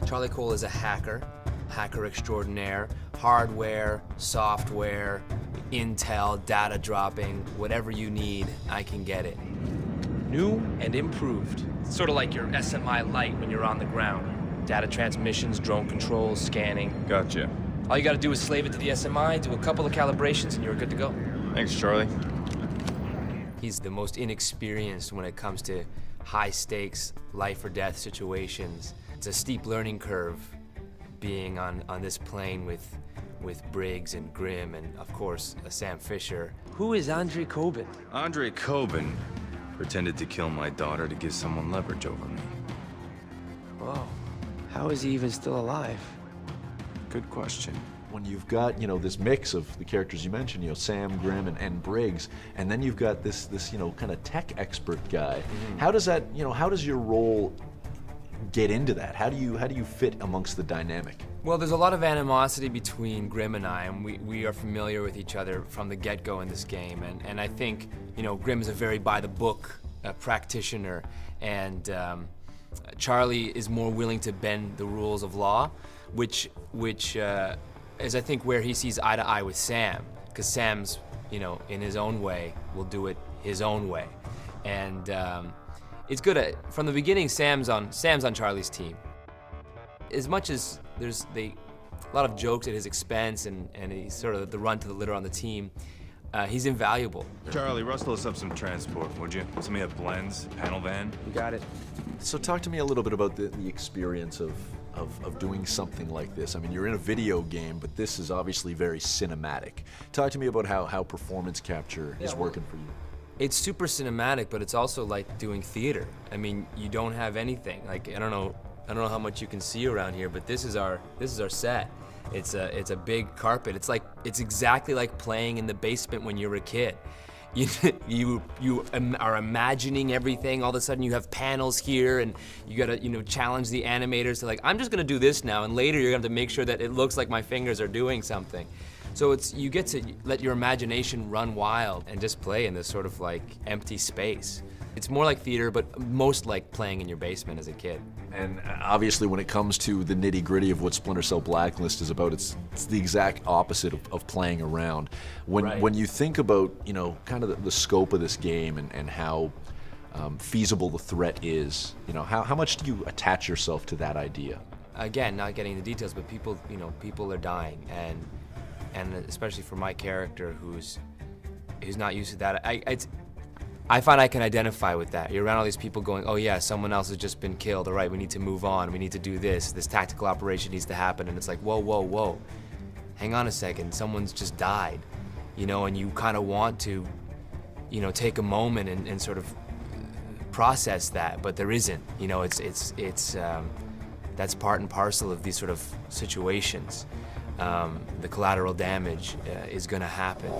Charlie Cole is a hacker extraordinaire, hardware, software, intel, data dropping, whatever you need, I can get it. New and improved. It's sort of like your SMI Lite when you're on the ground. Data transmissions, drone controls, scanning. Gotcha. All you gotta do is slave it to the SMI, do a couple of calibrations, and you're good to go. Thanks, Charlie. He's the most inexperienced when it comes to high stakes, life or death situations. It's a steep learning curve being on this plane with Briggs and Grimm and, of course, Sam Fisher. Who is Andre Coben? Andre Coben pretended to kill my daughter to give someone leverage over me. Whoa. How is he even still alive? Good question. When you've got, this mix of the characters you mentioned, Sam, Grimm, and Briggs, and then you've got this kind of tech expert guy. How does that, how does your role get into that? How do you fit amongst the dynamic? Well, there's a lot of animosity between Grimm and I, and we are familiar with each other from the get-go in this game. And I think, Grimm is a very by-the-book practitioner, and Charlie is more willing to bend the rules of law, which is, I think, where he sees eye to eye with Sam, because Sam's, in his own way, will do it his own way. And it's good from the beginning. Sam's on Charlie's team. As much as there's a lot of jokes at his expense, and he's sort of the run to the litter on the team, he's invaluable. Charlie, rustle us up some transport, would you? Somebody have blends, panel van? You got it. So talk to me a little bit about the experience of doing something like this. I mean, you're in a video game, but this is obviously very cinematic. Talk to me about how performance capture is working for you. It's super cinematic, but it's also like doing theater. I mean, you don't have anything. Like, I don't know how much you can see around here, but this is our set. It's a big carpet. It's exactly like playing in the basement when you were a kid. You are imagining everything. All of a sudden you have panels here, and you gotta challenge the animators to, like, I'm just gonna do this now, and later you're gonna have to make sure that it looks like my fingers are doing something. So you get to let your imagination run wild and just play in this sort of like empty space. It's more like theater, but most like playing in your basement as a kid. And obviously when it comes to the nitty-gritty of what Splinter Cell Blacklist is about, it's the exact opposite of playing around. When you think about, kind of the scope of this game and how feasible the threat is, how much do you attach yourself to that idea? Again, Not getting into details, but people are dying, and especially for my character who's not used to that, I find I can identify with that. You're around all these people going, oh yeah, someone else has just been killed, all right, we need to move on, we need to do this tactical operation needs to happen, and it's like, whoa, hang on a second, someone's just died, and you kind of want to, take a moment and sort of process that, but there isn't, that's part and parcel of these sort of situations. The collateral damage is gonna happen.